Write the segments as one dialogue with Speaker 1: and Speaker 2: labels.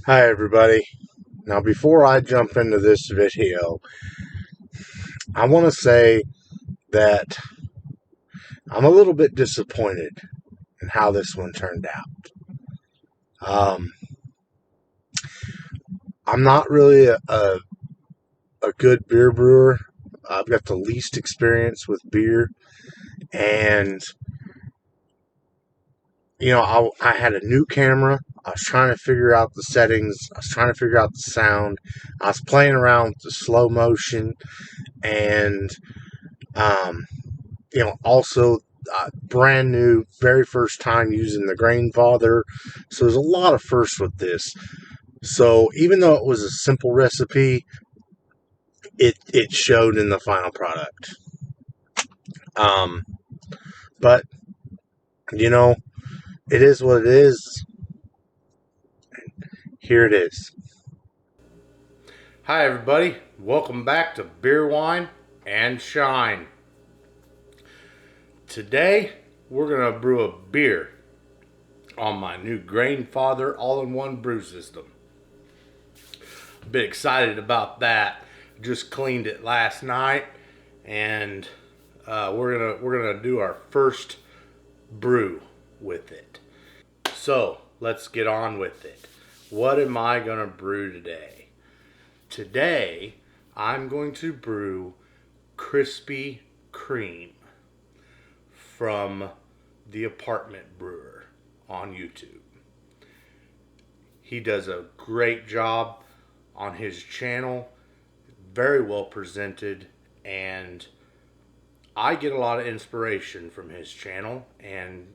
Speaker 1: Hi everybody. Now before I jump into this video, I want to say that I'm a little bit disappointed in how this one turned out. Um, I'm not really a good beer brewer. I've got the least experience with beer, and I had a new camera. I was trying to figure out the settings. I was trying to figure out the sound. I was playing around with the slow motion, and um, also brand new, very first time using the grain father. So there's a lot of firsts with this. So even though it was a simple recipe, it showed in the final product. Um, but you know, it is what it is. Here it is.
Speaker 2: Hi, everybody. Welcome back to Beer, Wine, and Shine. Today, we're going to brew a beer on my new Grainfather all-in-one brew system. A bit excited about that. Just cleaned it last night, and we're gonna do our first brew with it. So let's get on with it. What am I gonna brew today? Today, I'm going to brew Crispy Creme from the Apartment Brewer on YouTube. He does a great job on his channel, very well presented, and I get a lot of inspiration from his channel, and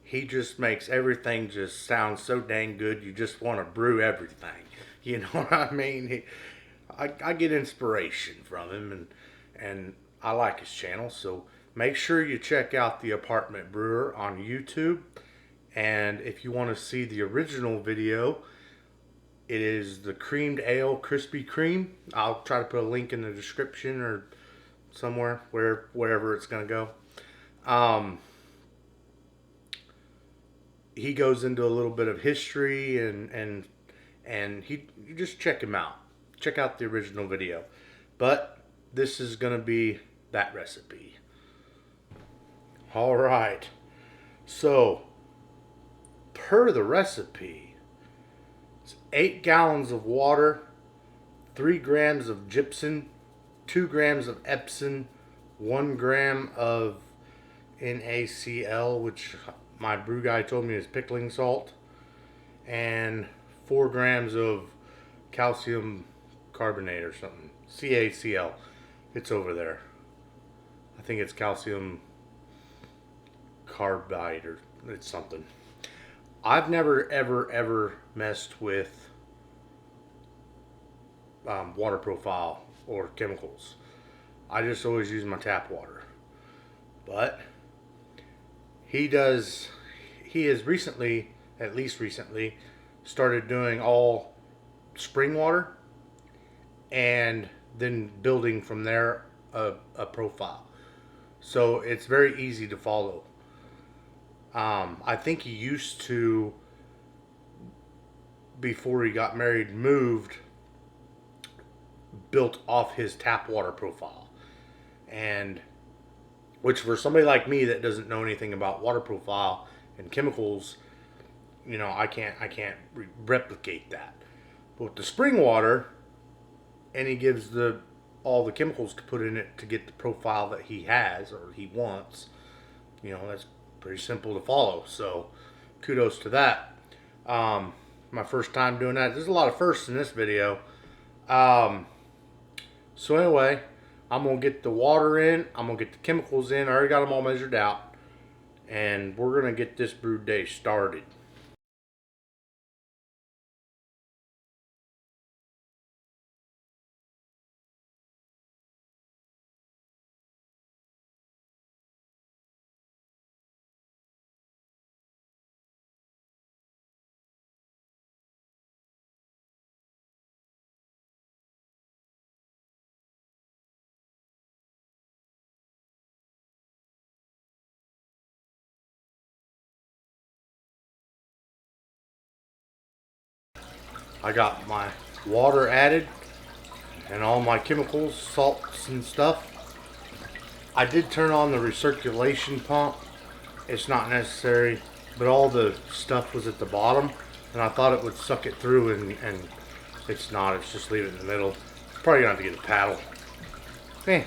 Speaker 2: he just makes everything just sound so dang good. You just want to brew everything. You know what I mean? I get inspiration from him, and I like his channel. So make sure you check out the Apartment Brewer on YouTube. And if you want to see the original video, it is the creamed ale crispy cream. I'll try to put a link in the description or somewhere wherever it's gonna go. Um, he goes into a little bit of history and you just check him out. Check out the original video. But this is gonna be that recipe. All right. So per the recipe, it's 8 gallons of water, 3 grams of gypsum, 2 grams of Epsom, 1 gram of NaCl, which my brew guy told me is pickling salt, and 4 grams of calcium carbonate or something. CaCl. It's over there. I think it's calcium carbide or it's something. I've never ever messed with water profile or chemicals. I just always use my tap water. But he does. He has recently, at least recently, started doing all spring water and then building from there a profile. So it's very easy to follow. I think he used to, before he got married, moved, built off his tap water profile. And which for somebody like me that doesn't know anything about water profile and chemicals, I can't replicate that. But with the spring water, and he gives the all the chemicals to put in it to get the profile that he has or he wants. That's pretty simple to follow. So kudos to that. My first time doing that. There's a lot of firsts in this video. Um, so anyway, I'm gonna get the water in. I'm gonna get the chemicals in. I already got them all measured out, and we're gonna get this brew day started. I got my water added and all my chemicals, salts and stuff. I did turn on the recirculation pump. It's not necessary, but all the stuff was at the bottom and I thought it would suck it through, and it's not. It's just leave it in the middle. Probably gonna have to get a paddle. Eh.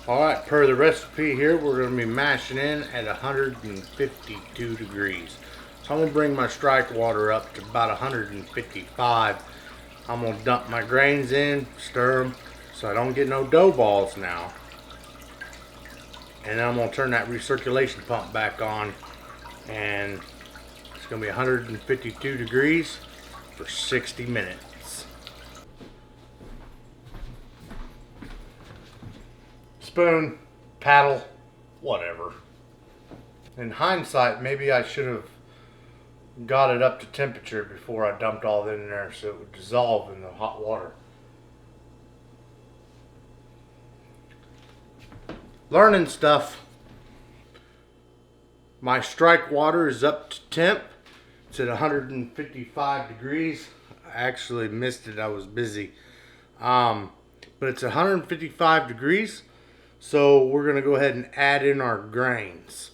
Speaker 2: Alright, per the recipe here, we're going to be mashing in at 152 degrees. So I'm going to bring my strike water up to about 155. I'm going to dump my grains in, stir them, so I don't get no dough balls now. And then I'm going to turn that recirculation pump back on, and it's going to be 152 degrees for 60 minutes. Spoon, paddle, whatever. In hindsight, maybe I should have got it up to temperature before I dumped all that in there so it would dissolve in the hot water. Learning stuff. My strike water is up to temp. It's at 155 degrees. I actually missed it. I was busy. But it's 155 degrees. So we're going to go ahead and add in our grains.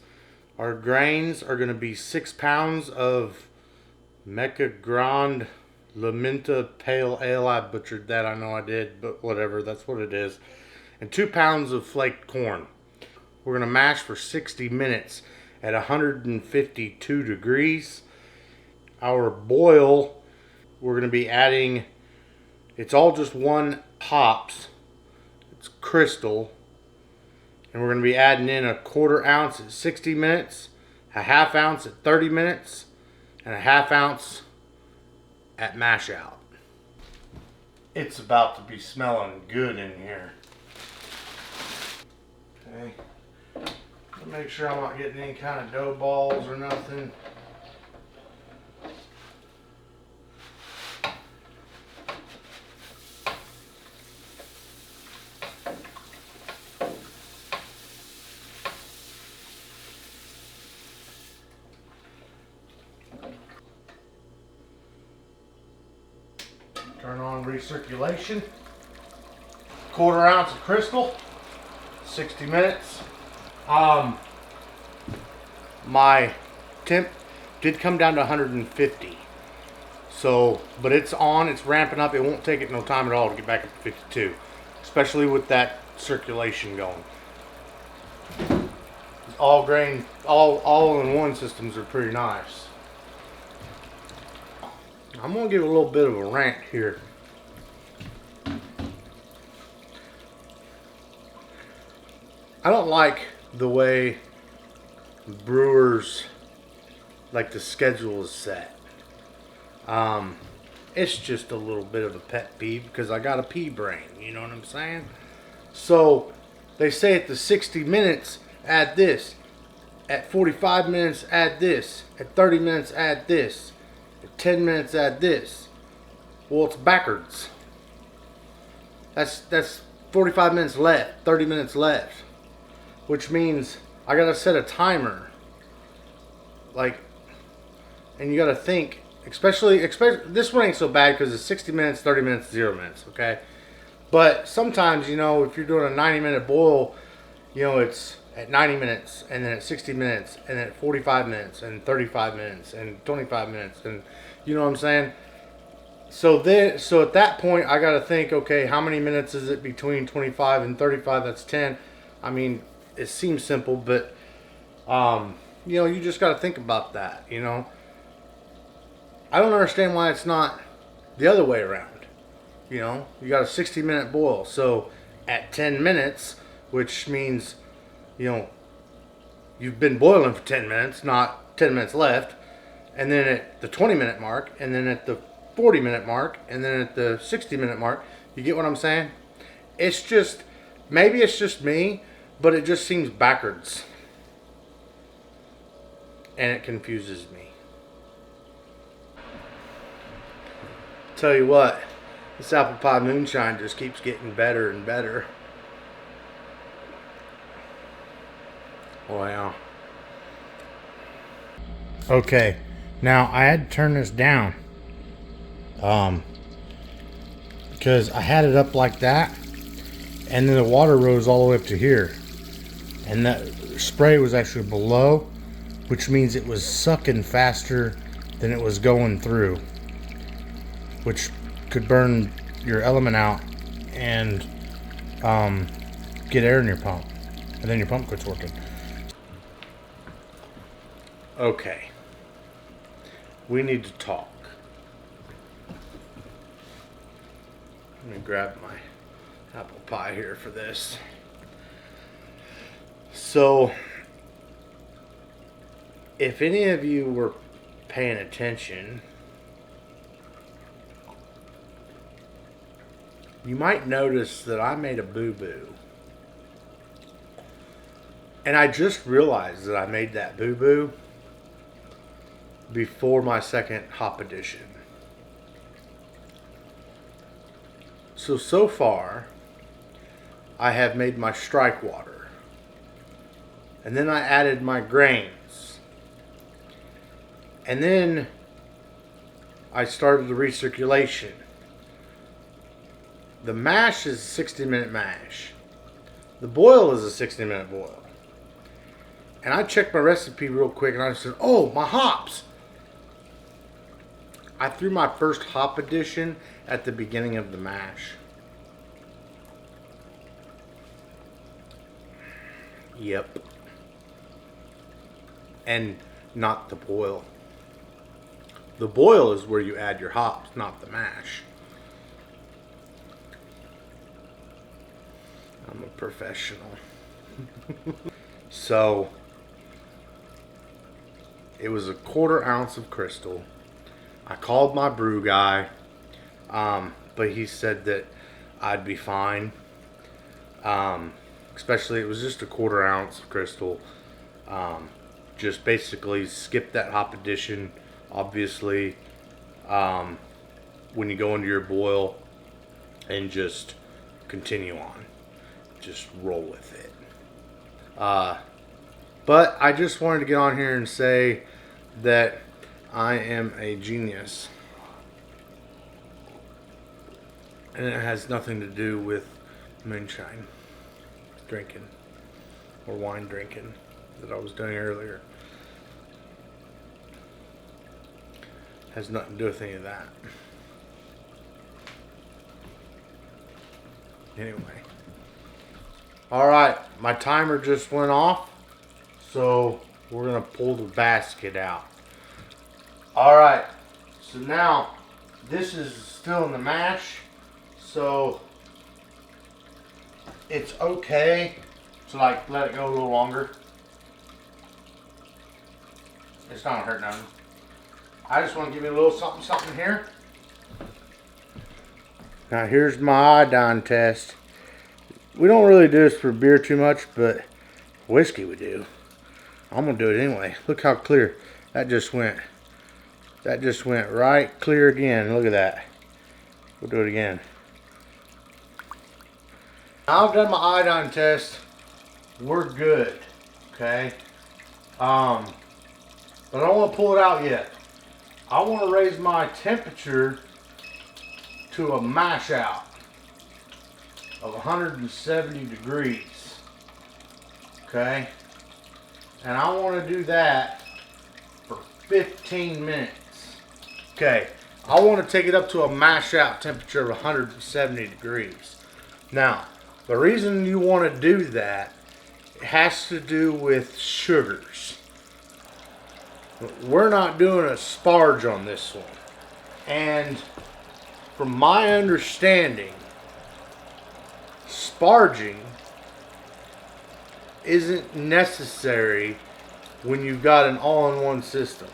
Speaker 2: Our grains are going to be 6 pounds of Mecca Grande Lamenta Pale Ale. I butchered that, I know I did, but whatever, that's what it is. And 2 pounds of flaked corn. We're going to mash for 60 minutes at 152 degrees. Our boil, we're going to be adding, it's all just one hops. It's crystal. And we're going to be adding in a 1/4 ounce at 60 minutes, a 1/2 ounce at 30 minutes, and a 1/2 ounce at mash out. It's about to be smelling good in here. Okay. Make sure I'm not getting any kind of dough balls or nothing. Turn on recirculation. 1/4 ounce of crystal. 60 minutes. My temp did come down to 150. So, but it's on, it's ramping up. It won't take it no time at all to get back up to 52. Especially with that circulation going. All grain, all in one systems are pretty nice. I'm gonna give a little bit of a rant here. I don't like the way brewers, like the schedule is set. It's just a little bit of a pet peeve because I got a pea brain, you know what I'm saying? So they say at the 60 minutes add this, at 45 minutes add this, at 30 minutes add this, at 10 minutes add this. Well, it's backwards. That's 45 minutes left, 30 minutes left, which means I gotta set a timer. Like, and you gotta think, especially this one ain't so bad because it's 60 minutes, 30 minutes, 0 minutes, okay? But sometimes, you know, if you're doing a 90-minute boil, you know, it's at 90 minutes, and then at 60 minutes, and then at 45 minutes, and 35 minutes, and 25 minutes, and you know what I'm saying? So at that point, I got to think, okay, how many minutes is it between 25 and 35? That's 10. I mean, it seems simple, but, you know, you just got to think about that, you know? I don't understand why it's not the other way around. You know, you got a 60-minute boil. So at 10 minutes, which means, you know, you've been boiling for 10 minutes, not 10 minutes left. And then at the 20-minute mark, and then at the 40-minute mark, and then at the 60-minute mark. You get what I'm saying? It's just, maybe it's just me, but it just seems backwards. And it confuses me. Tell you what, this apple pie moonshine just keeps getting better and better. Wow. Okay, now I had to turn this down Because I had it up like that, and then the water rose all the way up to here, and that spray was actually below, which means it was sucking faster than it was going through, which could burn your element out and get air in your pump, and then your pump quits working. Okay, we need to talk. Let me grab my apple pie here for this. So, if any of you were paying attention, you might notice that I made a boo-boo. And I just realized that I made that boo-boo before my second hop edition. So far, I have made my strike water. And then I added my grains. And then I started the recirculation. The mash is a 60-minute mash. The boil is a 60-minute boil. And I checked my recipe real quick and I said, oh, my hops. I threw my first hop addition at the beginning of the mash. Yep. And not the boil. The boil is where you add your hops, not the mash. I'm a professional. So, it was a 1/4 ounce of crystal. I called my brew guy, but he said that I'd be fine. Especially, it was just a 1/4 ounce of crystal. Just basically skip that hop addition, obviously, when you go into your boil, and just continue on. Just roll with it. But I just wanted to get on here and say that I am a genius. And it has nothing to do with moonshine drinking or wine drinking that I was doing earlier. Has nothing to do with any of that. Anyway. Alright, my timer just went off. So we're going to pull the basket out. Alright, so now this is still in the mash. So it's okay to like let it go a little longer. It's not hurt nothing. I just want to give you a little something here. Now here's my iodine test. We don't really do this for beer too much, but whiskey we do. I'm gonna do it anyway. Look how clear that just went. That just went right clear again. Look at that. We'll do it again. Now I've done my iodine test. We're good. Okay. But I don't want to pull it out yet. I want to raise my temperature to a mash out of 170 degrees. Okay. And I want to do that for 15 minutes. Okay. I want to take it up to a mash out temperature of 170 degrees. Now, the reason you want to do that has to do with sugars. We're not doing a sparge on this one. And from my understanding, sparging isn't necessary when you've got an all-in-one system.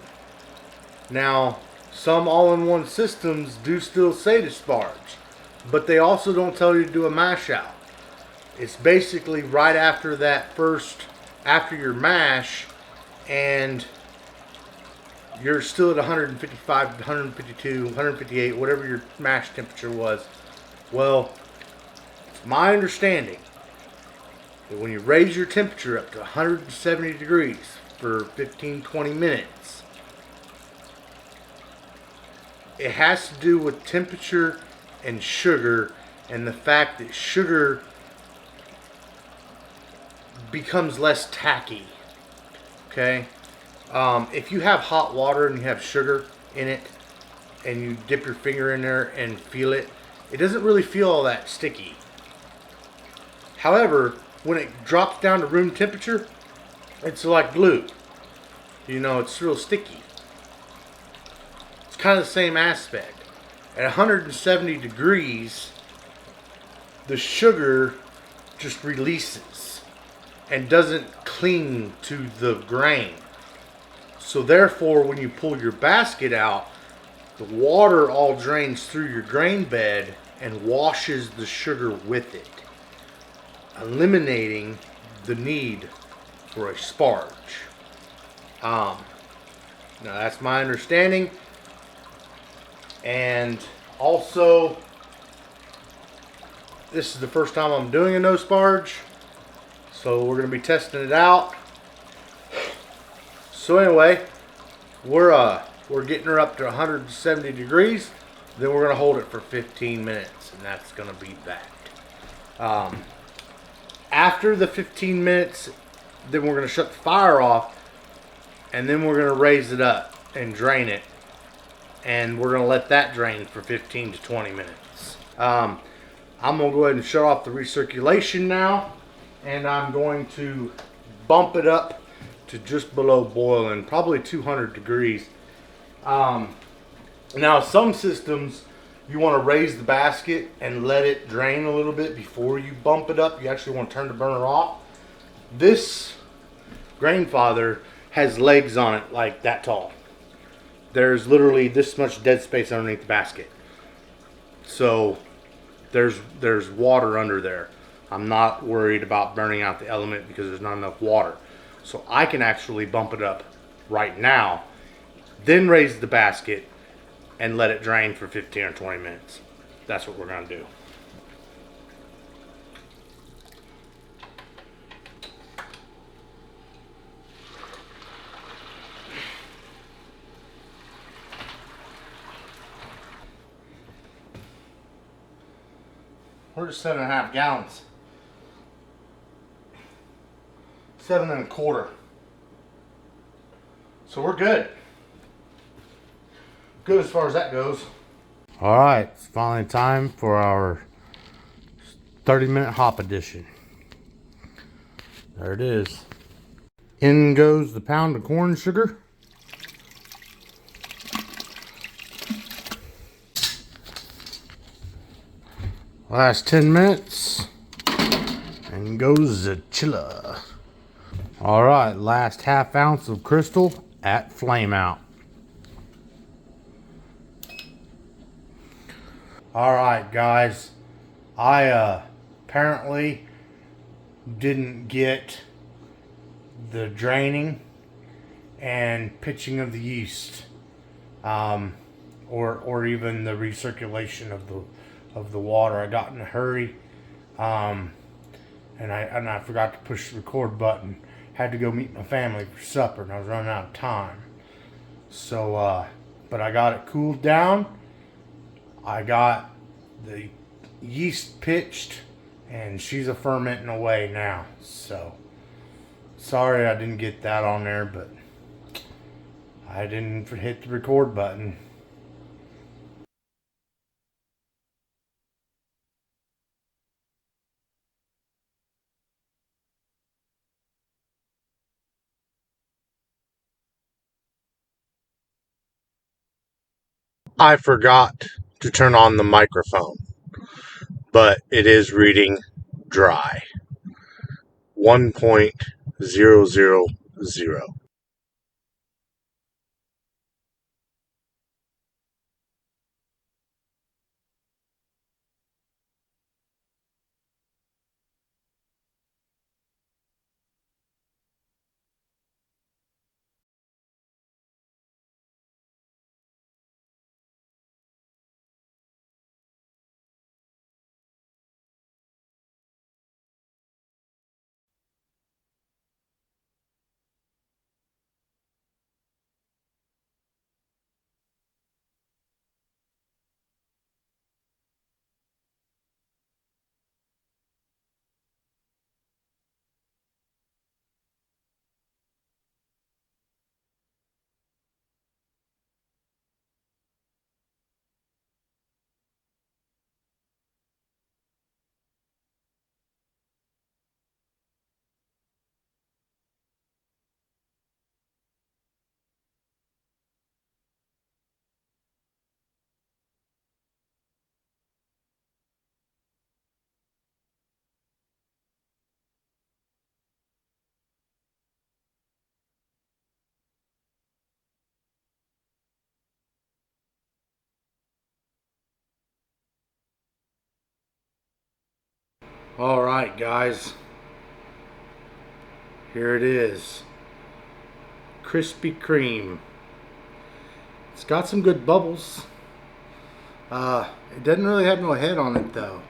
Speaker 2: Now, some all-in-one systems do still say to sparge, but they also don't tell you to do a mash out. It's basically right after that first, after your mash, and you're still at 155, 152, 158, whatever your mash temperature was. Well, it's my understanding that when you raise your temperature up to 170 degrees for 15, 20 minutes, It has to do with temperature and sugar, and the fact that sugar becomes less tacky. Okay? If you have hot water and you have sugar in it, and you dip your finger in there and feel it, it doesn't really feel all that sticky. However, when it drops down to room temperature, it's like glue. You know, it's real sticky. It's kind of the same aspect. At 170 degrees, the sugar just releases and doesn't cling to the grain. So therefore, when you pull your basket out, the water all drains through your grain bed and washes the sugar with it, eliminating the need for a sparge. Now that's my understanding. And also, this is the first time I'm doing a no sparge, so we're going to be testing it out. So anyway, we're getting her up to 170 degrees. Then we're going to hold it for 15 minutes, and that's going to be that. After the 15 minutes, then we're going to shut the fire off, and then we're going to raise it up and drain it, and we're going to let that drain for 15 to 20 minutes. I'm going to go ahead and shut off the recirculation now, and I'm going to bump it up to just below boiling, probably 200 degrees. Now, some systems, you want to raise the basket and let it drain a little bit before you bump it up. You actually want to turn the burner off. This Grainfather has legs on it like that tall. There's literally this much dead space underneath the basket. So there's water under there. I'm not worried about burning out the element because there's not enough water. So I can actually bump it up right now, then raise the basket and let it drain for 15 or 20 minutes. That's what we're going to do. We're just 7.5 gallons. 7.25. So we're good. Good as far as that goes. All right, it's finally time for our 30-minute hop edition. There it is. In goes the pound of corn sugar. Last 10 minutes. And goes the chiller. All right, last half ounce of crystal at flame out. All right, guys. I apparently didn't get the draining and pitching of the yeast, or even the recirculation of the water. I got in a hurry, and I forgot to push the record button. Had to go meet my family for supper, and I was running out of time. So, but I got it cooled down. I got the yeast pitched, and she's a fermenting away now. So, sorry I didn't get that on there, but I didn't hit the record button.
Speaker 1: I forgot to turn on the microphone, but it is reading dry. 1.000.
Speaker 2: All right, guys. Here it is. Krispy Kreme. It's got some good bubbles. It doesn't really have no head on it though.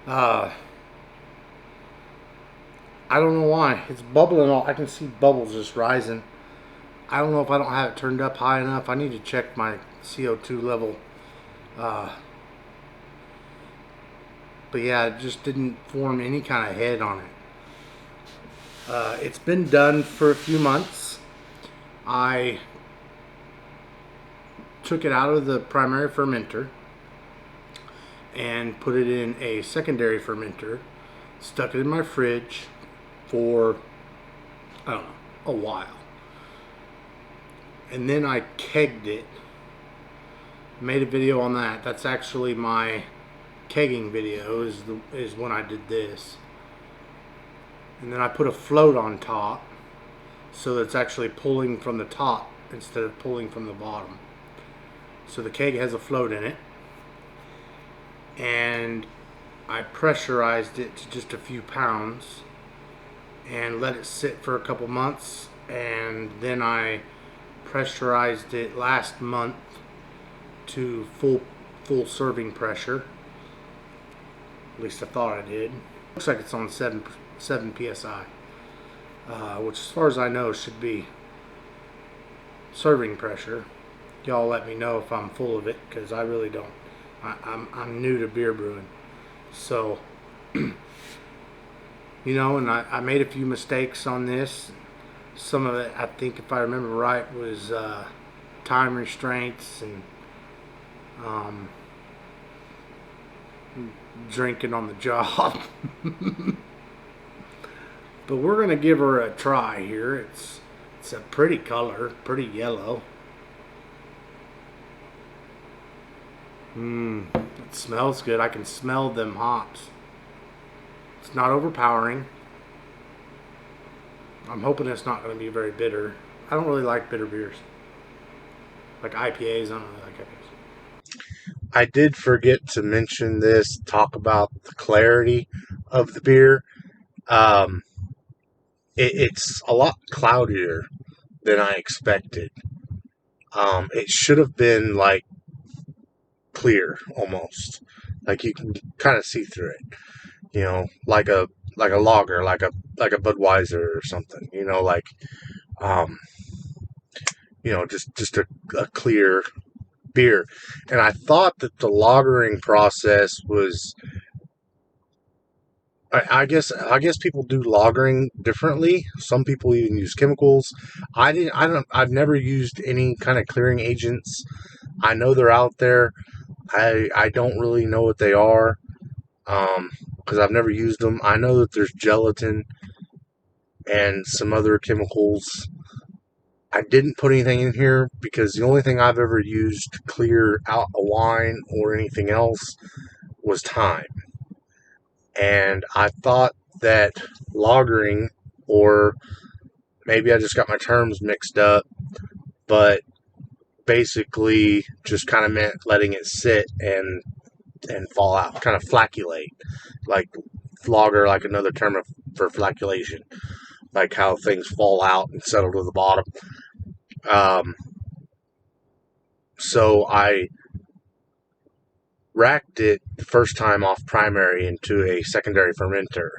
Speaker 2: Uh, I don't know why. It's bubbling all. I can see bubbles just rising. I don't know if I don't have it turned up high enough. I need to check my CO2 level. Uh, but yeah, it just didn't form any kind of head on it. It's been done for a few months. I took it out of the primary fermenter and put it in a secondary fermenter, stuck it in my fridge for, I don't know, a while. And then I kegged it, made a video on that. That's actually my kegging video, is when I did this. And then I put a float on top so that it's actually pulling from the top instead of pulling from the bottom. So the keg has a float in it. And I pressurized it to just a few pounds and let it sit for a couple months, and then I pressurized it last month to full serving pressure. At least I thought I did. Looks like it's on 7 psi, which as far as I know should be serving pressure. Y'all let me know if I'm full of it, because I really don't. I'm new to beer brewing, so you know, and I made a few mistakes on this. Some of it, I think, if I remember right, was time restraints and drinking on the job. But we're gonna give her a try here. It's a pretty color, pretty yellow. It smells good. I can smell them hops. It's not overpowering. I'm hoping it's not going to be very bitter. I don't really like bitter beers. Like IPAs, I don't really like IPAs.
Speaker 1: I did forget to mention this, talk about the clarity of the beer. Um, it's a lot cloudier than I expected. It should have been like clear almost, like you can kind of see through it. You know, like a lager, like a Budweiser or something. You know, like um, just a clear beer. And I thought that the lagering process was. I guess people do lagering differently. Some people even use chemicals. I've never used any kind of clearing agents. I know they're out there. I don't really know what they are, because I've never used them. I know that there's gelatin and some other chemicals. I didn't put anything in here because the only thing I've ever used to clear out a wine or anything else was thyme. And I thought that lagering, or maybe I just got my terms mixed up, but basically just kind of meant letting it sit and fall out, kind of flacculate, like lager, like another term for flacculation, like how things fall out and settle to the bottom. Um, so I racked it the first time off primary into a secondary fermenter,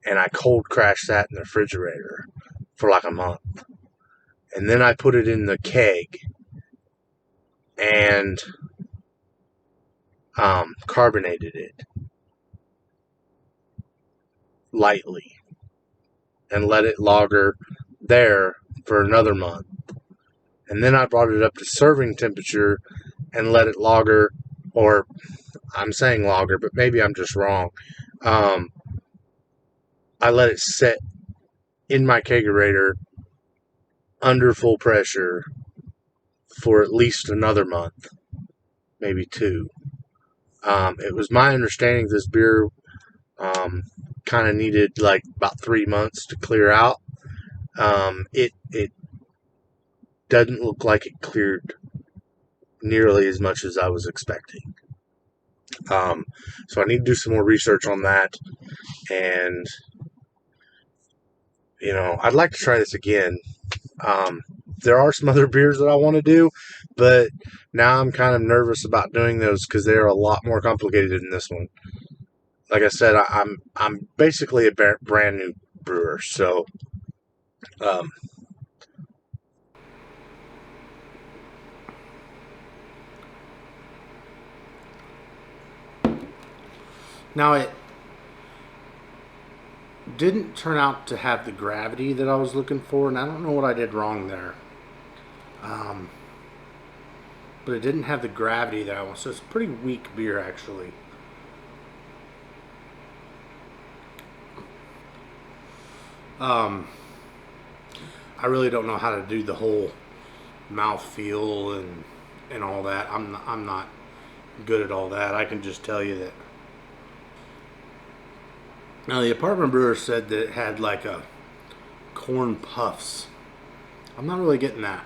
Speaker 1: and I cold crashed that in the refrigerator for like a month. And then I put it in the keg and carbonated it lightly and let it lager there for another month. And then I brought it up to serving temperature and let it lager, or I'm saying lager, but maybe I'm just wrong. I let it sit in my kegerator under full pressure for at least another month, maybe two. It was my understanding this beer kind of needed like about 3 months to clear out. It doesn't look like it cleared nearly as much as I was expecting. So I need to do some more research on that. And, I'd like to try this again. Um, there are some other beers that I want to do, but now I'm kind of nervous about doing those because they're a lot more complicated than this one. Like I said, I'm basically a brand new brewer, so um,
Speaker 2: Now, it didn't turn out to have the gravity that I was looking for, and I don't know what I did wrong there. Um, but it didn't have the gravity that I want, so it's a pretty weak beer, actually. Um, I really don't know how to do the whole mouth feel and all that. I'm not good at all that. I can just tell you that. Now, the Apartment Brewer said that it had like a corn puffs. I'm not really getting that.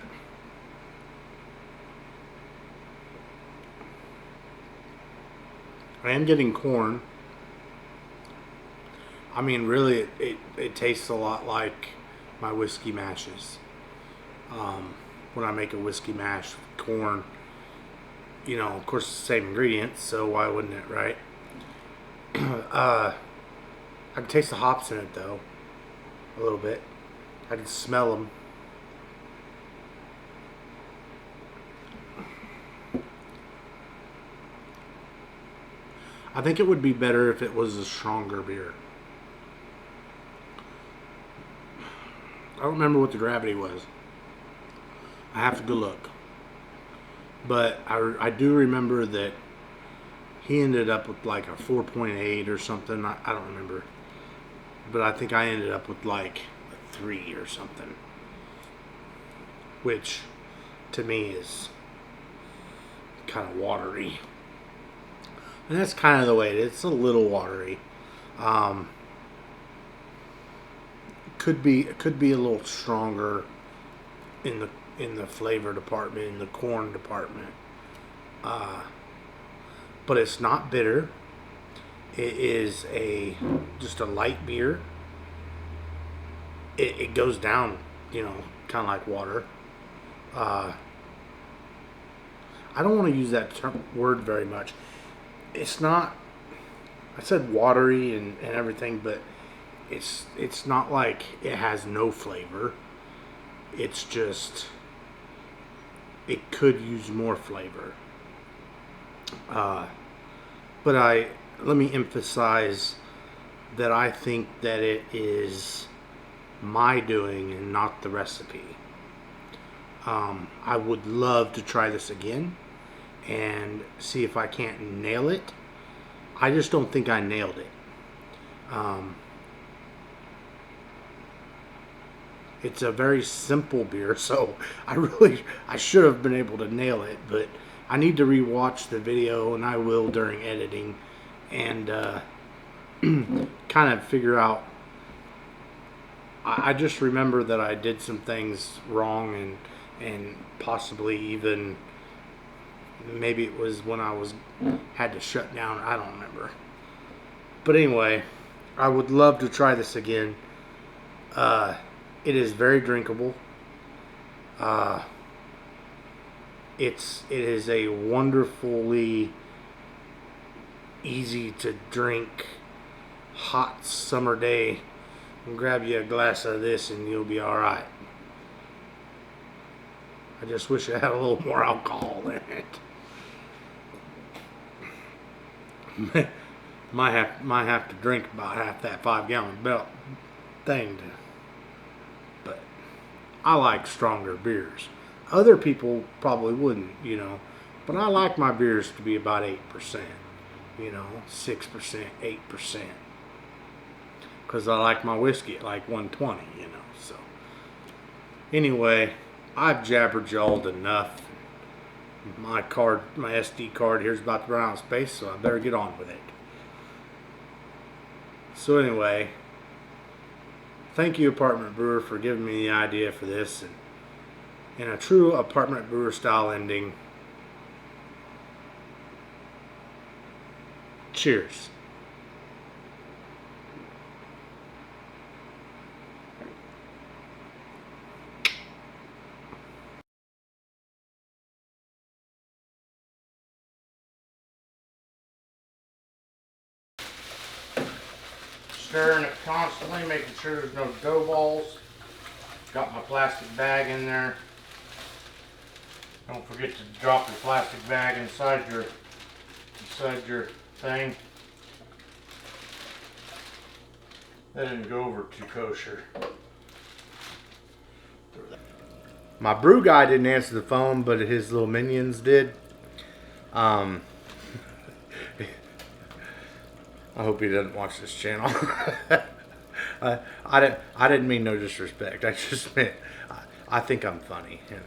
Speaker 2: I am getting corn. I mean, really, it tastes a lot like my whiskey mashes. When I make a whiskey mash with corn, of course, the same ingredients, so why wouldn't it, right? I can taste the hops in it, though, a little bit. I can smell them. I think it would be better if it was a stronger beer. I don't remember what the gravity was. I have to go look. But I do remember that he ended up with like a 4.8 or something. I don't remember. But I think I ended up with like a 3 or something. Which to me is kind of watery. And that's kind of the way it is. It's a little watery. Um, it could be a little stronger in the flavor department, in the corn department. Uh, but it's not bitter. It is just a light beer. It goes down, kind of like water. Uh, I don't want to use that word very much. It's not. I said watery and everything, but it's not like it has no flavor. It's just it could use more flavor. Uh, but let me emphasize that I think that it is my doing and not the recipe. I would love to try this again and see if I can't nail it. I just don't think I nailed it. Um, it's a very simple beer, so I should have been able to nail it, but I need to rewatch the video, and I will during editing, and kind of figure out. I just remember that I did some things wrong, and possibly even maybe it was when I had to shut down. I don't remember. But anyway, I would love to try this again. Uh, it is very drinkable. Uh, it is a wonderfully easy to drink hot summer day. And grab you a glass of this and you'll be all right. I just wish it had a little more alcohol in it. might have to drink about half that 5-gallon belt thing but I like stronger beers. Other people probably wouldn't. But I like my beers to be about 8%, 6%, 8%. Because I like my whiskey at like 120. So anyway, I've jabberjawed enough. My SD card here's about to run out of space, so I better get on with it. So anyway, thank you, Apartment Brewer, for giving me the idea for this, and in a true Apartment Brewer style ending, Cheers. Stirring it constantly, making sure there's no dough balls. Got my plastic bag in there. Don't forget to drop your plastic bag inside your thing. That didn't go over too kosher. My brew guy didn't answer the phone, but his little minions did. I hope he doesn't watch this channel. I didn't mean no disrespect. I just meant I think I'm funny, and